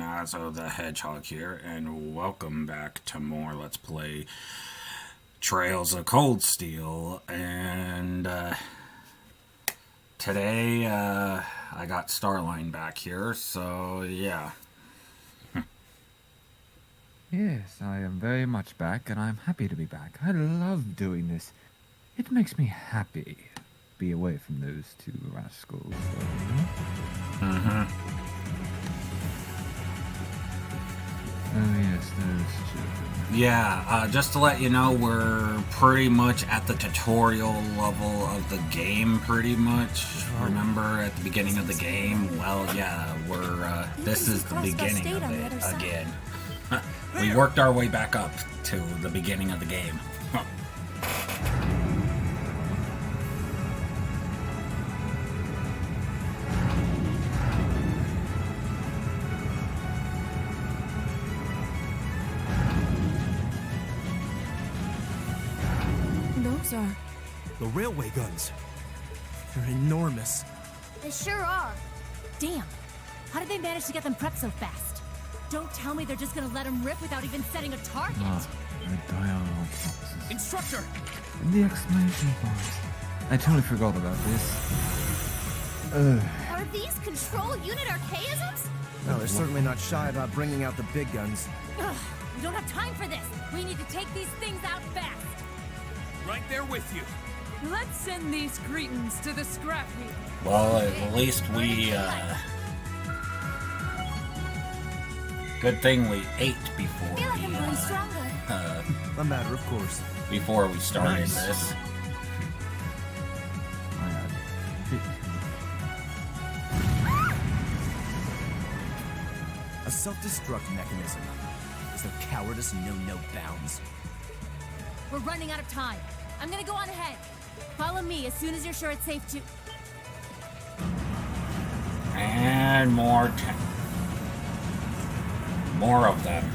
Nazo the Hedgehog here, and welcome back to more Let's Play Trails of Cold Steel. And today I got Starline back here, so yeah. Yes, I am very much back, and I'm happy to be back. I love doing this. It makes me happy to be away from those two rascals. Oh yes, those children. Yeah, just to let you know, we're pretty much at the tutorial level of the game, pretty much. Remember at the beginning of the game? Well, yeah, this is the beginning of it again. We worked our way back up to the beginning of the game. Those are the railway guns. They're enormous. They sure are. Damn! How did they manage to get them prepped so fast? Don't tell me they're just gonna let them rip without even setting a target. The dialogue boxes. Instructor! And the exclamation points. I totally forgot about this. Are these control unit archaisms? No, they're certainly not shy about bringing out the big guns. Ugh, we don't have time for this. We need to take these things out fast. Right there with you. Let's send these cretins to the scrap heap. Well, at least we, good thing we ate before I feel like I'm growing stronger. A matter of course. before we started this. A self-destruct mechanism. Is their cowardice know no bounds? We're running out of time. I'm gonna go on ahead. Follow me as soon as you're sure it's safe to... And more of them.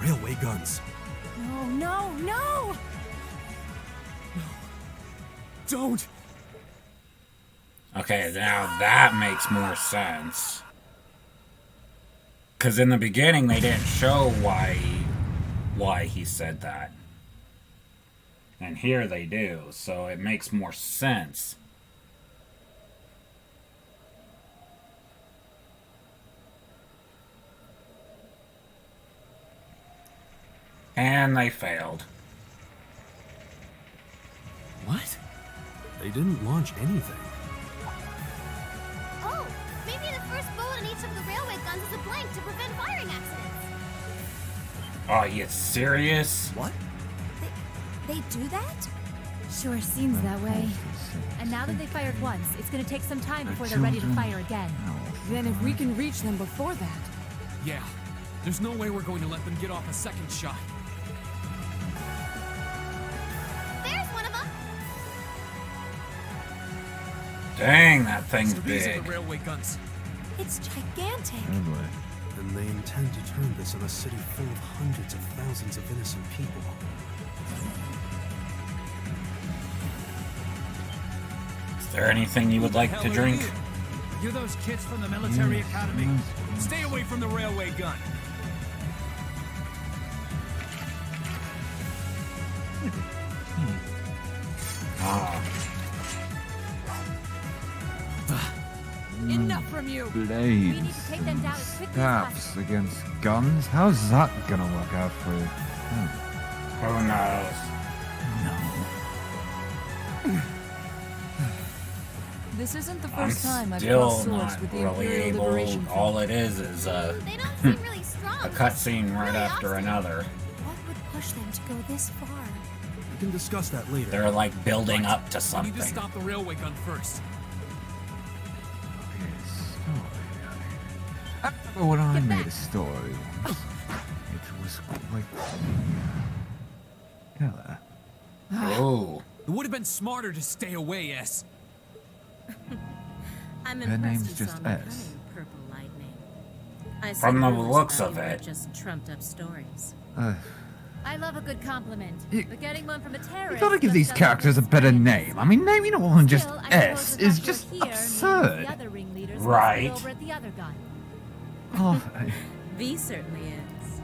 Railway guns. No, no, no! Don't! Okay, now that makes more sense. Because in the beginning, they didn't show why he said that. And here they do, so it makes more sense. And they failed. What? They didn't launch anything. Oh, maybe the first bullet in each of the railway guns is a blank to prevent firing accidents. Are you serious? What? They do that? Sure seems that way. And now that they fired once, it's gonna take some time before they're ready to fire again. Then if we can reach them before that... Yeah. There's no way we're going to let them get off a second shot. There's one of them. Dang, that thing's So these are big. the railway guns. It's gigantic. Oh boy. And they intend to turn this on a city full of hundreds of thousands of innocent people. Is there anything you would like to drink? You're those kids from the military academy. Stay away from the railway gun. Enough from you! We need Blades to take them down and as quickly as staffs possible. against guns? How's that gonna work out for you? Who knows? This isn't the I'm first time I've still crossed swords not with the really Imperial able. Liberation Front. All it is They don't seem really strong. a cutscene right Really after obstinate. another. What would push them to go this far? We can discuss that later. They're like building up to We need something. to stop the railway gun first. I remember when I made a story once. It was quite... Killer. Oh, It would have been smarter to stay away, S. I'm Her impressed name's you just saw me S. coming, Purple Lightning. I said From the rumors looks about of you were it. just trumped up stories. I love a good compliment, but getting one from a You terrorist. gotta give just these doesn't characters a better explain. name. I mean, naming all on just Still, I S suppose the is fact just you're here means absurd. The other ringleaders Right. must be over at the other gun. Oh, V certainly is.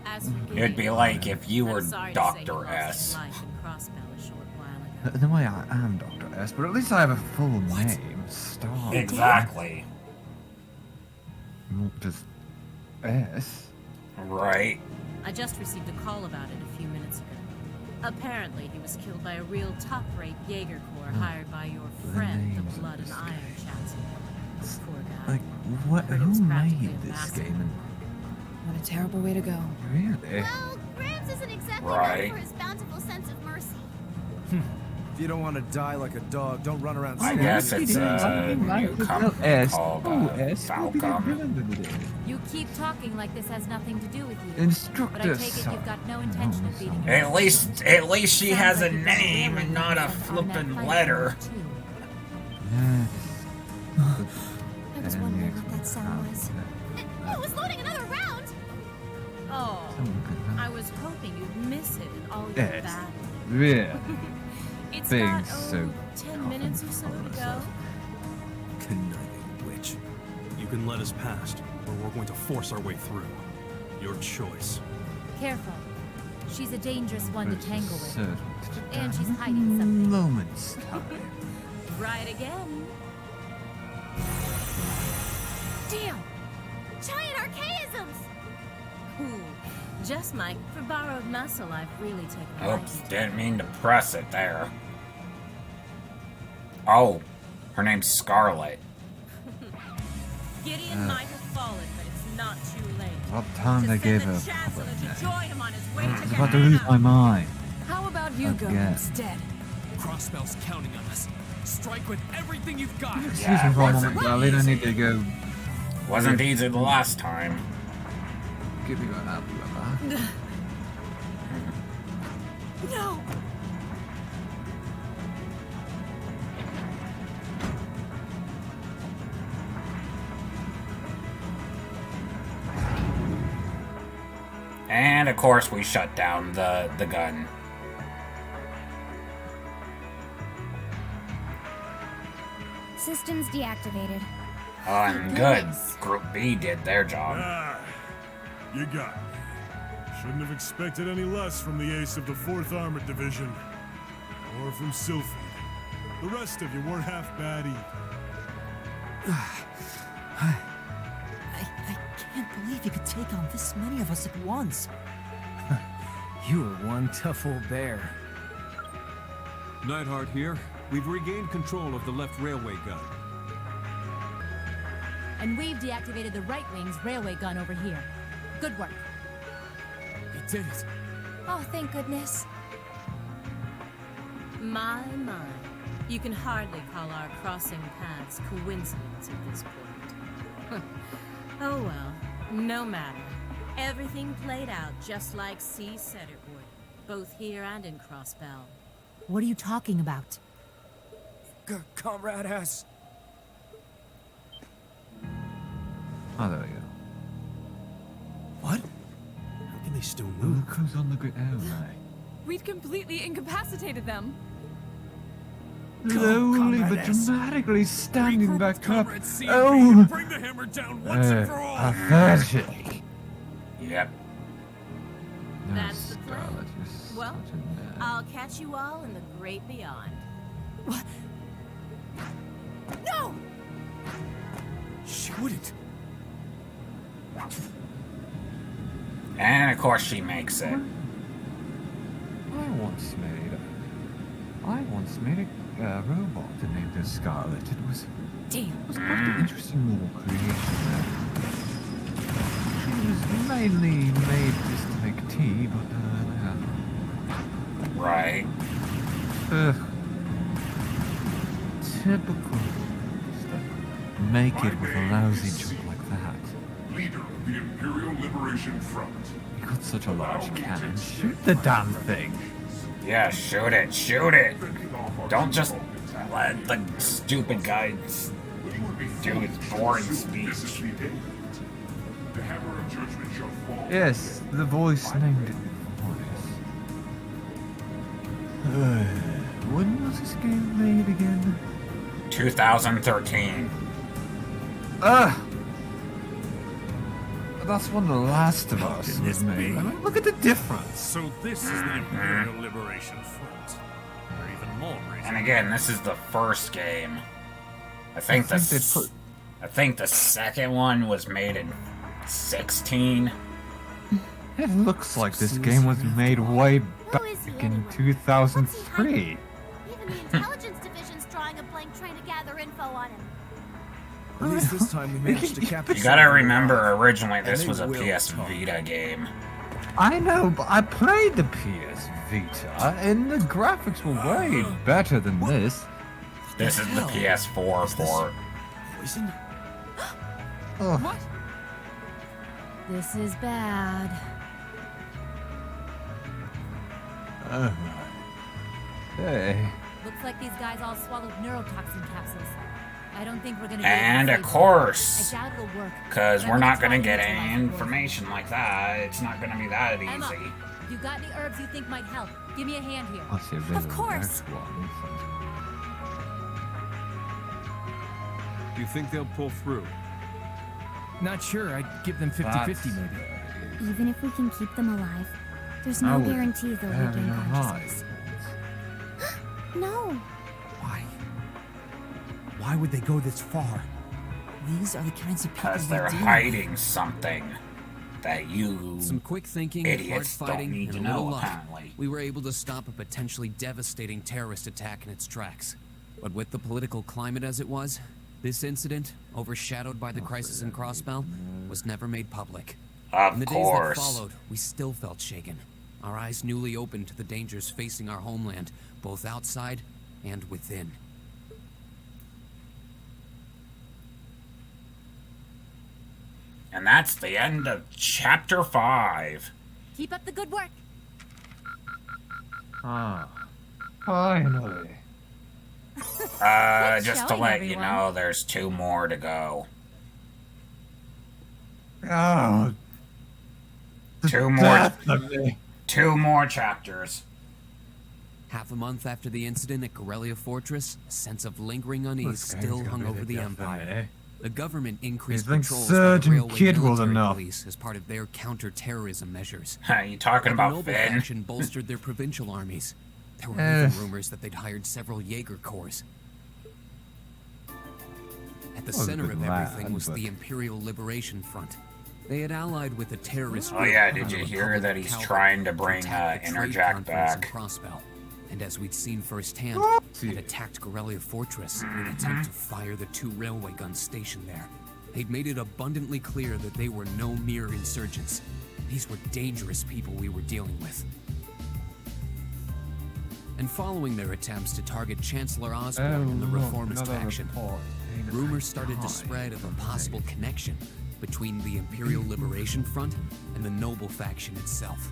As for It'd be Gideon, like if you were I'm sorry to say he Dr. lost his S. life in Crossbell a short while ago. in a way, I am Dr. S, but at least I have a full name. Star. Exactly. Not just S. Right. I just received a call about it a few minutes ago. Apparently, he was killed by a real top-rate Jaeger Corps hired by your friend, the names of Blood and this Iron Chancellor. Poor guy. Like, what? Heard it was Who practically made a this massacre. game? What a terrible way to go. And really? Well, Grams isn't exactly Right. known for his bountiful sense of mercy. If you don't want to die like a dog, don't run around I screaming. guess it's a newcomer S. called Oh, S. will be the Falcom. villain of the day. You keep talking like this has nothing to do with you. Instructor But I take it you've got no intention of beating your At least she Sounds has a like you've got name railway and not a guns on that flippin' fight letter. too. Yes. I was wondering what that sound was. Oh, it was loading another round! Oh, I was hoping you'd miss it in all your Yes. battles. Really? It's Being got, so 10 minutes or so to go. Conniving witch. You can let us past, or we're going to force our way through. Your choice. Careful. She's a dangerous one to tangle with. Certain And she's hiding something. Moments time. Right again. Damn! Giant archaisms! Ooh, just Mike. For borrowed muscle, I've really taken a Oops, liking to. didn't mean to press it there. Oh, her name's Scarlet. Gideon might have fallen, but it's not too late. What time To they send gave the her a Chancellor proper to name. join him on his way I to was about to lose my mind. How about you go Again. instead? Crossbell's counting on us. Strike with everything you've got. Excuse Yeah, me for a wasn't moment, darling. I need to go Wasn't easy the last time. give you an apple. No! And of course we shut down the gun. Systems deactivated. Oh, and good. Group B did their job. Ah, you got me. Shouldn't have expected any less from the ace of the 4th Armored Division. Or from Sylphie. The rest of you weren't half bad either. I can't believe you could take on this many of us at once. You were one tough old bear. Neidhart here. We've regained control of the left railway gun. And we've deactivated the right wing's railway gun over here. Good work. We did it. Oh, thank goodness. My. You can hardly call our crossing paths coincidence at this point. Oh well, no matter. Everything played out just like C said it would, both here and in Crossbell. What are you talking about? Comrade S. Oh, there we go. What? How can they still Oh, move? look who's on the grid. Oh, my. We'd completely incapacitated them. Slowly but Comrade S. dramatically standing back up. Comrade C Oh, and bring the hammer down once and for all. pathetic. Yep. No, That's the plan. Scarlet, you're Well, such a nerd. I'll catch you all in the great beyond. No! She wouldn't. And of course she makes it. I once made a robot named her Scarlet. It was Damn. quite an interesting little creation there. She was mainly made just to make tea, but Right. typical. Just make it with a lousy job like that. Leader of the Imperial Liberation Front. You got such a large cannon. Shoot the damn thing. Yeah, shoot it, shoot it. Don't just let the stupid guy do his boring speech. Yes, the voice named it voice. When was this game made again? 2013. That's when The Last of Us was made. I mean, look at the difference. So this is the Imperial Liberation Front. They're even more racist. And again, this is the first game. I think the second one was made in 16. It looks like this game was made way back in 2003. Even the intelligence division's drawing a blank trying to gather info on him. At least this time we managed to capture. You gotta remember, originally this was a PS Vita game. I know, but I played the PS Vita, and the graphics were way better than this. This is the PS4 port. Poison? What? This is bad. Hey. Looks like these guys all swallowed neurotoxin capsules. I don't think we're gonna. And of I course, doubt it'll work. because but we're I'm not try gonna and get utilize any the poison. information like that. It's not gonna be that Emma, easy. you got any herbs you think might help? Give me a hand here. I'll see if there's Of course. the next one. Do you think they'll pull through? Not sure. I'd give them 50-50 maybe. Even if we can keep them alive, there's I no would guarantee they'll have regain no consciousness. No. Why? Why would they go this far? These are the kinds of people Because we they're deal hiding something that you Some quick thinking, idiots hard don't fighting, need to and a little know, luck. apparently. We were able to stop a potentially devastating terrorist attack in its tracks. But with the political climate as it was, this incident, overshadowed by the crisis in Crossbell, was never made public. Of In the course. days that followed, we still felt shaken. Our eyes newly opened to the dangers facing our homeland, both outside and within. And that's the end of chapter 5. Keep up the good work. Ah. Finally. Just to showing, let you everyone. know, there's 2 more to go. Oh. 2 more. Death of me. 2 more chapters. Half a month after the incident at Corellia Fortress, a sense of lingering unease This game's still gonna hung be over the the death of Empire. me. The government increased You think patrols by the Surgeon railway Kid was military enough? police as part of their counter-terrorism measures. You talking While about the noble Finn? faction bolstered their provincial armies. There were even rumors that they'd hired several Jaeger corps. At the Well, center good of everything lad, was but- the Imperial Liberation Front. They had allied with a terrorist Oh group yeah, called did the you hear Republic that of he's Calvert trying to bring attack the trade Interjack conference in back? Crossbell. And as we'd seen firsthand, had attacked Corellia Fortress in an attempt to fire the 2 railway guns stationed there. They'd made it abundantly clear that they were no mere insurgents. These were dangerous people we were dealing with. And following their attempts to target Chancellor Osborne and the reformist faction, rumors started to spread of a possible connection between the Imperial Liberation Front and the noble faction itself.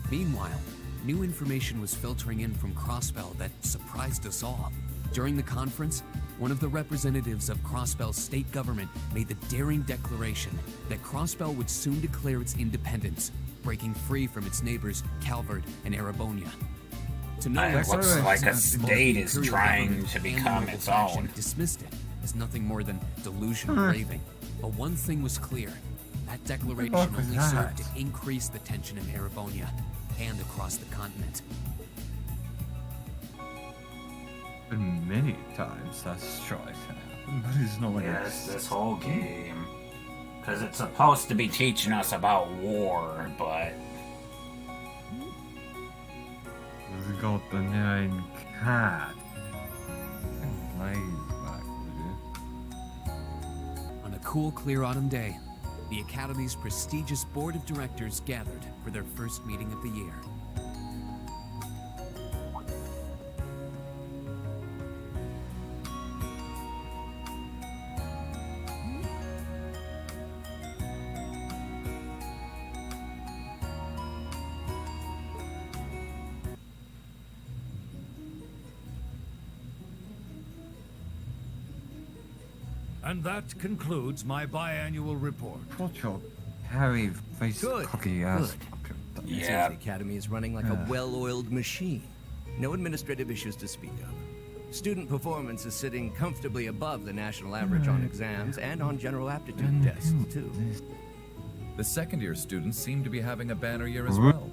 Meanwhile, new information was filtering in from Crossbell that surprised us all. During the conference, one of the representatives of Crossbell's state government made the daring declaration that Crossbell would soon declare its independence, breaking free from its neighbors Calvert and Erebonia. To no It less looks surprise, like a both state the is Imperial trying government to and the become noble its faction own. dismissed it as nothing more than delusion or raving. But one thing was clear: that declaration fuck was only that? served to increase the tension in Erebonia and across the continent. Been many times that's tried to happen, but it's not like Yes, this whole game. Because it's supposed to be teaching us about war, but It's got the name Cat. Lays back, would On a cool, clear autumn day, the Academy's prestigious board of directors gathered for their first meeting of the year. And that concludes my biannual report. Watch your hairy face, Good, cocky ass. It Yeah. seems the Academy is running like a well-oiled machine. No administrative issues to speak of. Student performance is sitting comfortably above the national average on exams and on general aptitude tests, too. The second-year students seem to be having a banner year as well.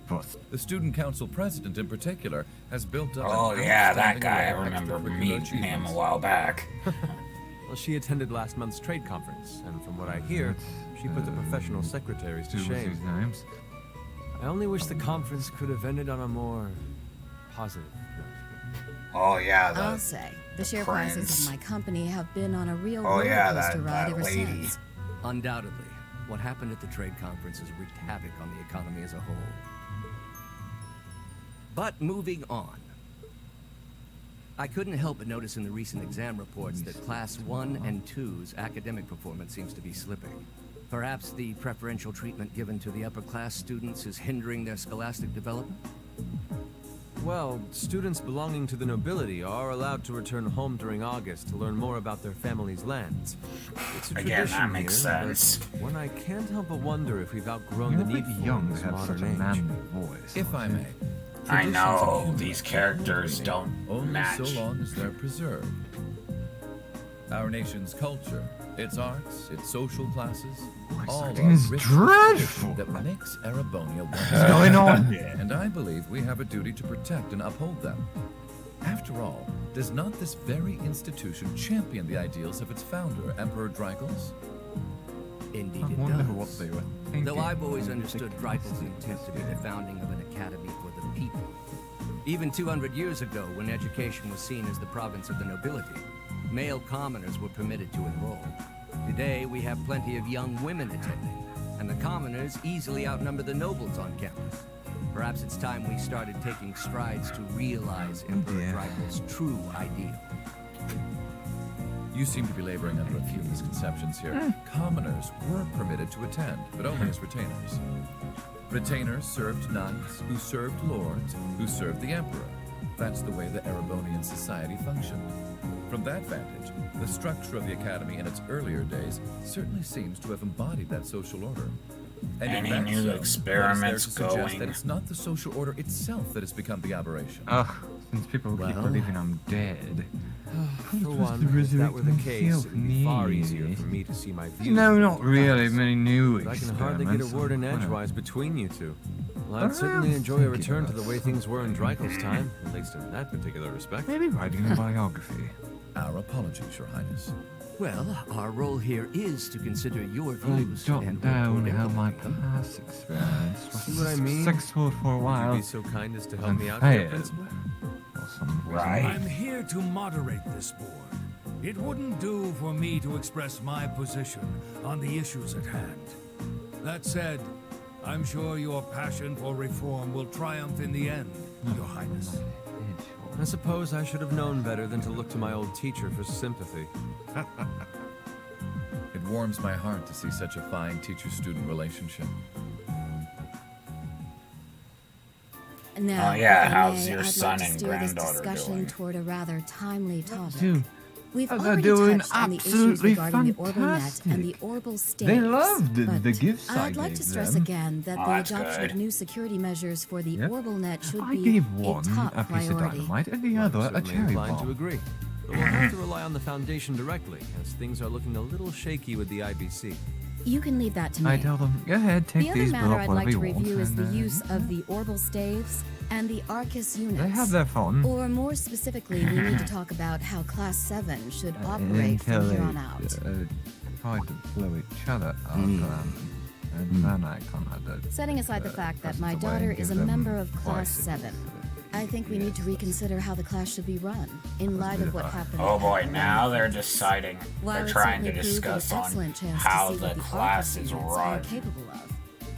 The student council president, in particular, has built up. Oh an yeah, that outstanding guy. I array of remember extracurricular meeting him achievements. a while back. Well, she attended last month's trade conference, and from what I hear, she put the professional secretaries to shame. Names? I only wish the conference could have ended on a more positive note. Oh yeah, I'll say, the share prices of my company have been on a real Oh, roller yeah, coaster that ride ever lady. since. Undoubtedly, what happened at the trade conference has wreaked havoc on the economy as a whole. But moving on. I couldn't help but notice in the recent exam reports that Class 1 and 2's academic performance seems to be slipping. Perhaps the preferential treatment given to the upper class students is hindering their scholastic development? Well, students belonging to the nobility are allowed to return home during August to learn more about their family's lands. It's a Again, tradition that makes here, sense. but one I can't help but wonder if we've outgrown the need for young in this to have such a modern age. manly voice. If I may. I traditions know, of humor these characters remain don't only match. so long as they're preserved. Our nation's culture, its arts, its social classes, all are acting is rich dreadful. that makes Erebonia What's going on? And I believe we have a duty to protect and uphold them. After all, does not this very institution champion the ideals of its founder, Emperor Drykles? Indeed I it wonder does. what they were thinking. Though I've always when they understood picked Dreyfus' this intent to be the system. founding of an academy for the people. Even 200 years ago, when education was seen as the province of the nobility, male commoners were permitted to enroll. Today, we have plenty of young women attending, and the commoners easily outnumber the nobles on campus. Perhaps it's time we started taking strides to realize Emperor Dreyfus' true ideal. You seem to be laboring under a few misconceptions here. Commoners were permitted to attend, but only as retainers. Retainers served knights, who served lords, who served the emperor. That's the way the Erebonian society functioned. From that vantage, the structure of the academy in its earlier days certainly seems to have embodied that social order. And Any if that's new so, experiments what is there to suggest going? that it's not the social order itself that has become the aberration? Ugh, since people keep believing I'm dead. For one, if that were the case, it would be far easier for me to see my views. No, not really many new But I can hardly get a experiments. word in edgewise between you two. Well, I'd certainly enjoy a return to the way things were in Dreykel's time, at least in that particular respect. Maybe writing a biography. Our apologies, Your Highness. Well, our role here is to consider your I views jot and down report how my implementing them. past experience was See what I mean? successful for a Would while. you be so kind as to help and me out here, failed Principal? for some reason. I'm here to moderate this board. It wouldn't do for me to express my position on the issues at hand. That said, I'm sure your passion for reform will triumph in the end, Your Highness. I suppose I should have known better than to look to my old teacher for sympathy. It warms my heart to see such a fine teacher-student relationship. Now, Oh, yeah, if I how's may, your I'd son like to and steer this granddaughter discussion doing? toward a rather timely topic. Dude, We've they're already doing touched on the issues absolutely regarding the orbital net fantastic. and the orbital states. They loved the but gifts I I'd like to gave stress them. again that Oh, the that's adoption good. of new security measures for the Yep. orbital net should I be gave a one top a piece of priority. dynamite and the I'm other a certainly cherry inclined bomb. to agree. But we'll have to rely on the Foundation directly, as things are looking a little shaky with the IBC. You can leave that to me. I tell them, go ahead, take The other these, matter blow up I'd whatever like to you want. review is the and, use of the orbital staves and the Arcus units. They have their fun. Or more specifically, we need to talk about how Class 7 should operate until from here they on out. try to blow each other up, and then I kind of Setting aside the fact that my presents away daughter and is a give them member of Class bicycles. 7, I think we need to reconsider how the class should be run in light of what happened. Oh boy, at now Mattings. they're deciding. While They're it trying to certainly proved discuss an on excellent chance how to see the what the class Arcus is units are run. capable of.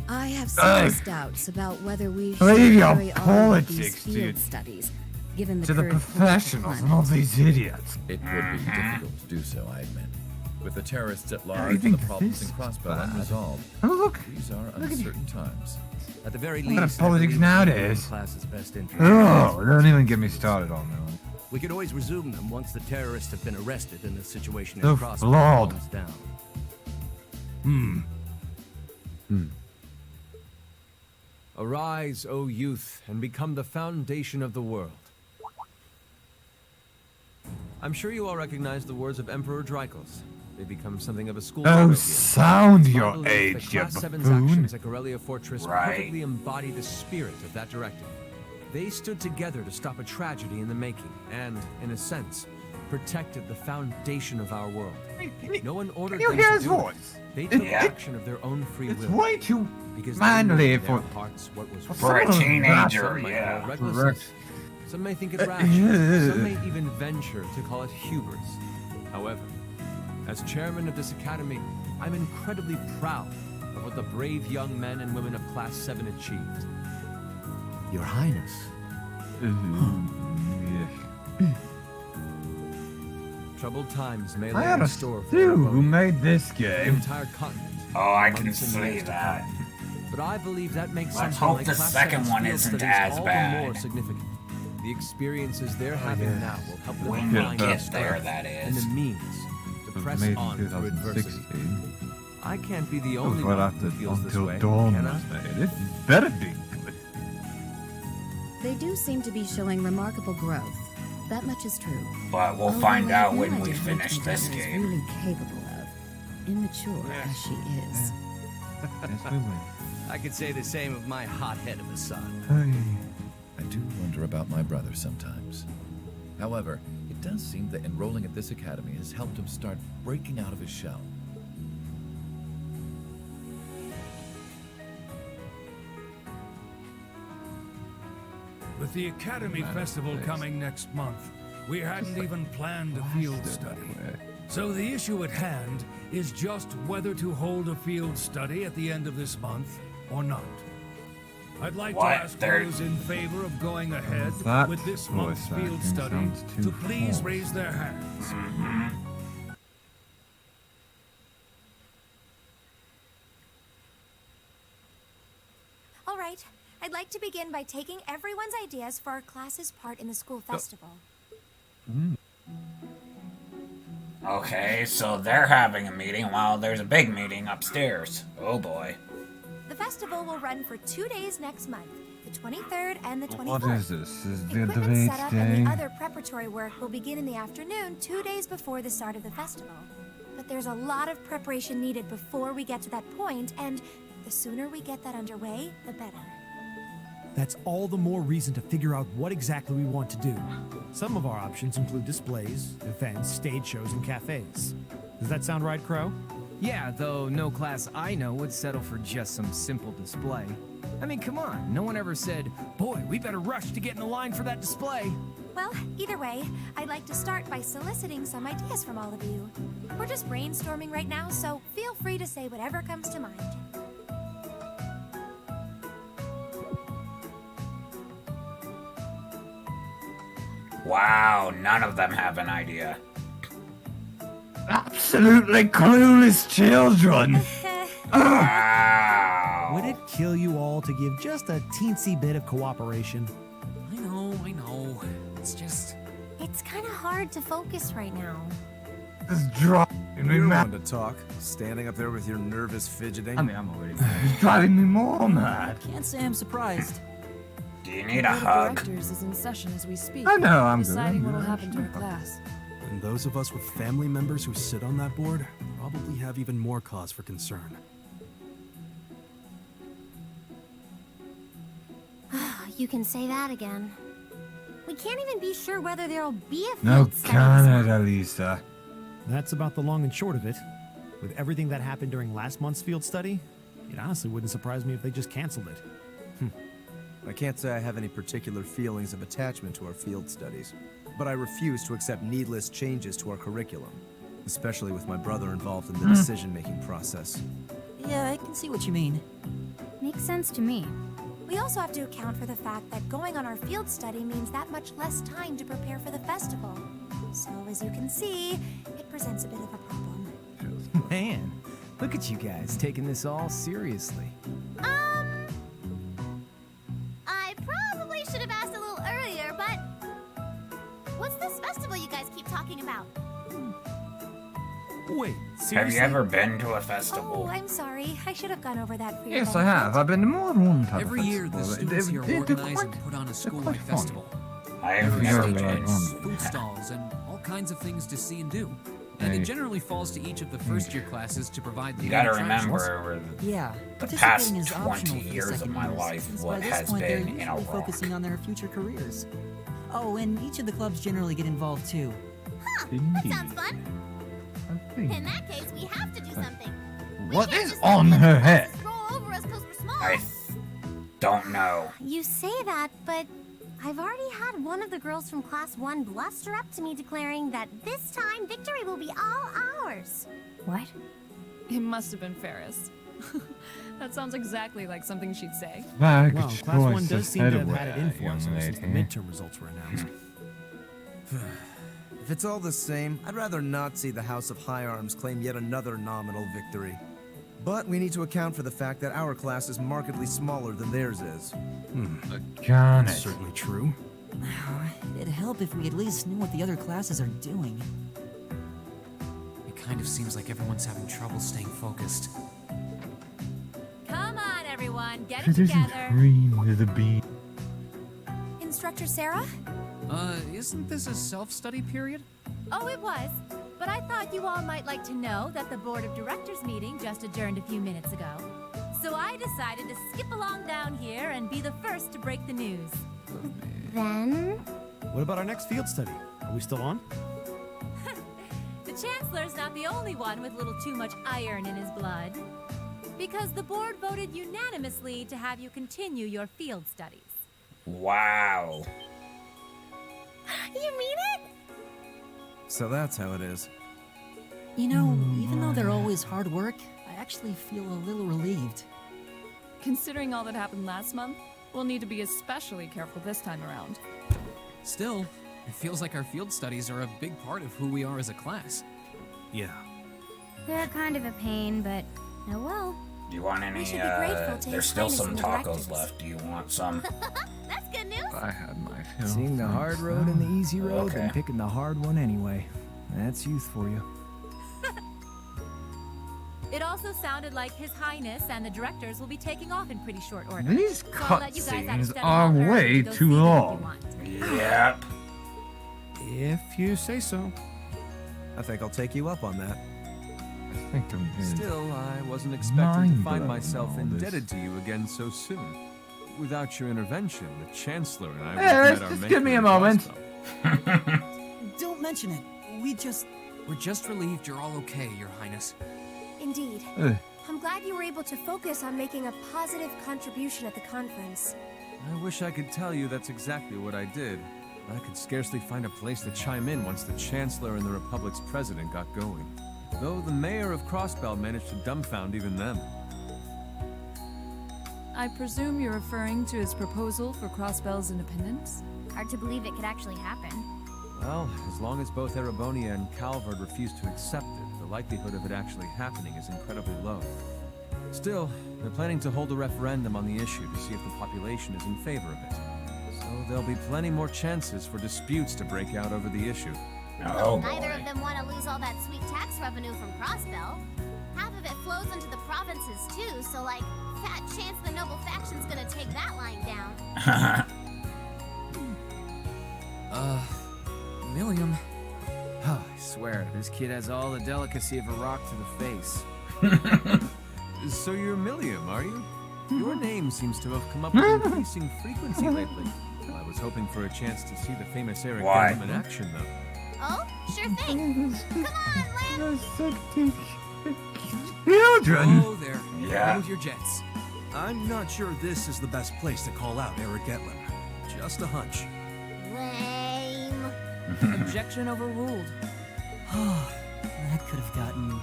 I have Ugh. serious doubts about whether we should Leave your carry on with these politics to field your- studies, given the to the current professionals and political all climate. these idiots. It would be difficult to do so, I admit. With the terrorists at I large and think the problems this in Crossbow bad. unresolved, Oh, look. these are Look at uncertain times. At the very What kind of least, I politics believe it's in the nowadays? class's best interest. Oh, don't even get me started on that one. We could always resume them once the terrorists have been arrested and the situation The in Crossbell Feld. calms down. Arise, O youth, and become the foundation of the world. I'm sure you all recognize the words of Emperor Drykos. They become something of a school motto Oh, here. sound It's my your belief age, that you Class 7's buffoon. actions at Corellia Fortress Right. perfectly embody the spirit of that directive. They stood together to stop a tragedy in the making, and, in a sense, protected the foundation of our world. No one ordered you them hear to his do voice? it. They took Yeah. action of their own free It's will. way too Because manly they knew in for their hearts what was For a right. teenager, Some might yeah. call it recklessness. Correct. Some may think it rash. Some may even venture to call it hubris. However, as chairman of this academy, I'm incredibly proud of what the brave young men and women of Class 7 achieved. Your Highness. Troubled times may I lay had in a store for stew our who boat, made this the game. entire continent. Oh, I can months and see years to that. come. But I believe that makes Let's something hope like the Class second 7's one field isn't studies as all bad. the more significant. The experiences they're having yeah. now will help them When we find get the there, strength that and is. the means to Was press made on in through adversity. 2016. I can't be the That was only right one after who feels this Until way, Dawn can I? was made. It better be good. They do seem to be showing remarkable growth. That much is true. But we'll Although find I have out no when we idea how much finish my this daughter is game. really capable of, immature as she is. Yes, we will. I could say the same of my hothead of a son. I do wonder about my brother sometimes. However, it does seem that enrolling at this academy has helped him start breaking out of his shell. With the Academy Festival coming next month, we hadn't even planned a field study. So the issue at hand is just whether to hold a field study at the end of this month or not. I'd like What? to ask There- those in favor of going ahead That with this voice month's field acting study sounds too to please false. raise their hands. All right. I'd like to begin by taking everyone's ideas for our class's part in the school festival. Okay, so they're having a meeting while there's a big meeting upstairs. Oh boy. The festival will run for 2 days next month, the 23rd and the 24th. What is this? Is the Equipment debate setup day? and the other preparatory work will begin in the afternoon 2 days before the start of the festival. But there's a lot of preparation needed before we get to that point, and the sooner we get that underway, the better. That's all the more reason to figure out what exactly we want to do. Some of our options include displays, events, stage shows, and cafes. Does that sound right, Crow? Yeah, though no class I know would settle for just some simple display. I mean, come on, no one ever said, boy, we better rush to get in the line for that display. Well, either way, I'd like to start by soliciting some ideas from all of you. We're just brainstorming right now, so feel free to say whatever comes to mind. Wow, none of them have an idea. Absolutely clueless children. Wow. Would it kill you all to give just a teensy bit of cooperation? I know. It's just... It's kind of hard to focus right now. This is driving me You're mad. one to talk, standing up there with your nervous fidgeting. I mean, I'm already mad. It's driving me more mad. Can't say I'm surprised. Do you need The a board of hug? directors is in session as we speak. I know, I'm good, deciding I'm what will good. happen to our class. And those of us with family members who sit on that board probably have even more cause for concern. You can say that again. We can't even be sure whether there'll be a field No study. Canada, Lisa. That's about the long and short of it. With everything that happened during last month's field study, it honestly wouldn't surprise me if they just canceled it. I can't say I have any particular feelings of attachment to our field studies, but I refuse to accept needless changes to our curriculum, especially with my brother involved in the decision-making process. Yeah, I can see what you mean. Makes sense to me. We also have to account for the fact that going on our field study means that much less time to prepare for the festival. So, as you can see, it presents a bit of a problem. Man, look at you guys taking this all seriously. I probably should have asked a little earlier, but what's the talking about? Wait, seriously? Have you ever been to a Oh, festival? I'm sorry. I should have gone over that for you. Yes, I have. I've been to more than one type Every of year, the festival. students here They're organize quite- and put on a they're school-wide quite fun. festival. I've There never are been. stages, food stalls, and all kinds of things to see and do. And Hey. it generally falls to each of the first-year classes to provide the You main gotta attractions. remember, over Yeah, the past participating is 20 optional for years of second my years, life, since what by this has point they're been in usually a rock. focusing on their future careers. Oh, and each of the clubs generally get involved too. That sounds fun. I think. In that case, we have to do something. What is on her head? Roll over us because we're small. I don't know. You say that, but I've already had one of the girls from Class 1 bluster up to me declaring that this time victory will be all ours. What? It must have been Ferris. That sounds exactly like something she'd say. Back Well, choice Class 1 of does seem to have had it in headwear, for young us since the lady. midterm results were announced. If it's all the same, I'd rather not see the House of High Arms claim yet another nominal victory. But we need to account for the fact that our class is markedly smaller than theirs is. Got it. Certainly true. It'd help if we at least knew what the other classes are doing. It kind of seems like everyone's having trouble staying focused. Come on, everyone, get it It isn't together. cream with a bee. Instructor Sarah? Isn't this a self-study period? Oh, it was. But I thought you all might like to know that the Board of Directors meeting just adjourned a few minutes ago. So I decided to skip along down here and be the first to break the news. Then? What about our next field study? Are we still on? The Chancellor's not the only one with a little too much iron in his blood. Because the board voted unanimously to have you continue your field studies. Wow. You mean it? So that's how it is. You know, even though they're always hard work, I actually feel a little relieved. Considering all that happened last month, we'll need to be especially careful this time around. Still, it feels like our field studies are a big part of who we are as a class. Yeah. They're kind of a pain, but oh well. Do you want any, We should be grateful to there's His still Highness some and the tacos directors. left. Do you want some? That's good news. I had my fill. Seeing the hard road and the easy road Okay. and picking the hard one anyway. That's youth for you. It also sounded like His Highness and the directors will be taking off in pretty short order. These So I'll let you guys out of cutscenes Feld are early way to go too see them if you long. want. Yep. If you say so. I think I'll take you up on that. I think I'm good. Still, I wasn't expecting to Mind-blowing, find myself all this. indebted to you again so soon. Without your intervention, the Chancellor and I would Hey, have let's met our just maker give me a in moment. Crossbow. Don't mention it. We just... We're just relieved you're all okay, Your Highness. Indeed. I'm glad you were able to focus on making a positive contribution at the conference. I wish I could tell you that's exactly what I did. I could scarcely find a place to chime in once the Chancellor and the Republic's president got going. Though the mayor of Crossbell managed to dumbfound even them. I presume you're referring to his proposal for Crossbell's independence? Hard to believe it could actually happen. Well, as long as both Erebonia and Calvard refuse to accept it, the likelihood of it actually happening is incredibly low. Still, they're planning to hold a referendum on the issue to see if the population is in favor of it. So there'll be plenty more chances for disputes to break out over the issue. Oh Neither of boy. them want to lose all that sweet tax revenue from Crossbell. Half of it flows into the provinces too, so like, fat chance the noble faction's gonna take that line down. Milliam. I swear, this kid has all the delicacy of a rock to the face. So you're Milliam, are you? Your name seems to have come up with increasing frequency lately. I was hoping for a chance to see the famous Eric Why? Gellum in action, though. Oh, sure thing. Come on, Lynn. Children! Oh, there. Yeah. Go with your jets. I'm not sure this is the best place to call out Eric Getlin. Just a hunch. Lame. Objection overruled. That could have gotten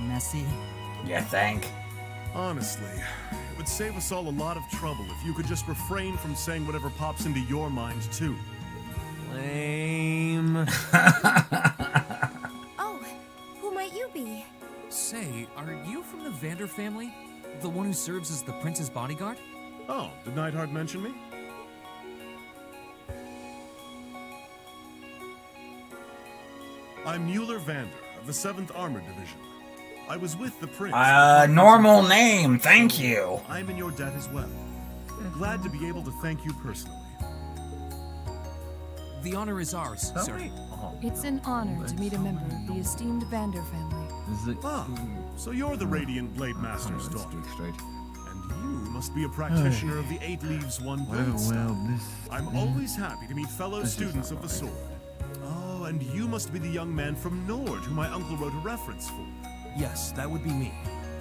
messy. You think? Honestly, it would save us all a lot of trouble if you could just refrain from saying whatever pops into your mind, too. Lame. Oh, who might you be? Say, are you from the Vander family? The one who serves as the prince's bodyguard? Oh, did Neidhart mention me? I'm Mueller Vander of the 7th Armored Division. I was with the Prince. Normal name, thank you. I'm in your debt as well. Glad to be able to thank you personally. The honor is ours, sir. It's an honor to meet a member of the esteemed Vander family. So you're the Radiant Blade Master's daughter. And you must be a practitioner of the 8 Leaves, 1 Blade style. I'm always happy to meet fellow students of the sword. Oh, and you must be the young man from Nord who my uncle wrote a reference for. Yes, that would be me.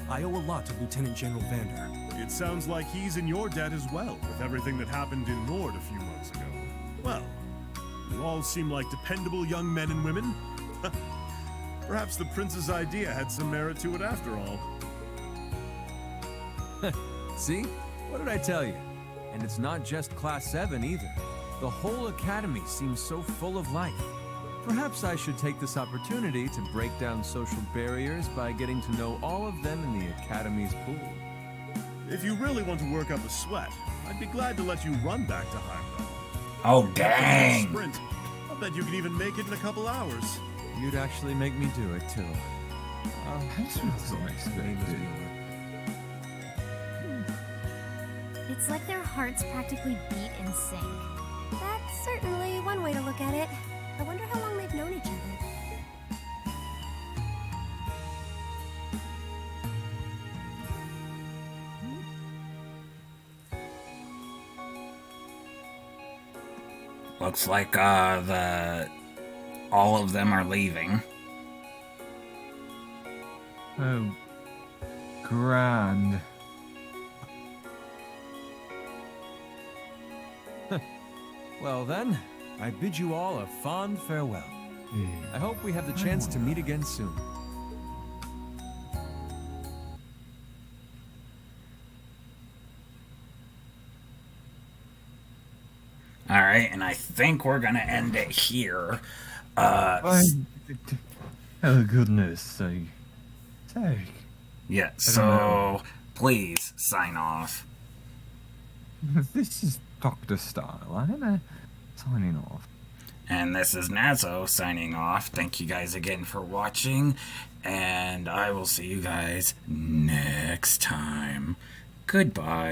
I owe a lot to Lieutenant General Vander. It sounds like he's in your debt as well, with everything that happened in Nord a few months ago. Well, you all seem like dependable young men and women. Perhaps the Prince's idea had some merit to it after all. See? What did I tell you? And it's not just Class 7 either. The whole Academy seems so full of life. Perhaps I should take this opportunity to break down social barriers by getting to know all of them in the Academy's pool. If you really want to work up a sweat, I'd be glad to let you run back to Heimdall. Oh, dang. Sprint. I'll bet you can even make it in a couple hours. You'd actually make me do it, too. It's like their hearts practically beat in sync. That's certainly one way to look at it. I wonder how long they've known each other. Looks like all of them are leaving. Oh, grand. Well then, I bid you all a fond farewell. I hope we have the chance to meet again soon. Alright, and I think we're gonna end it here. Oh, goodness sake. Yeah, so please sign off. This is Dr. Style. I'm signing off. And this is Nazo signing off. Thank you guys again for watching, and I will see you guys next time. Goodbye.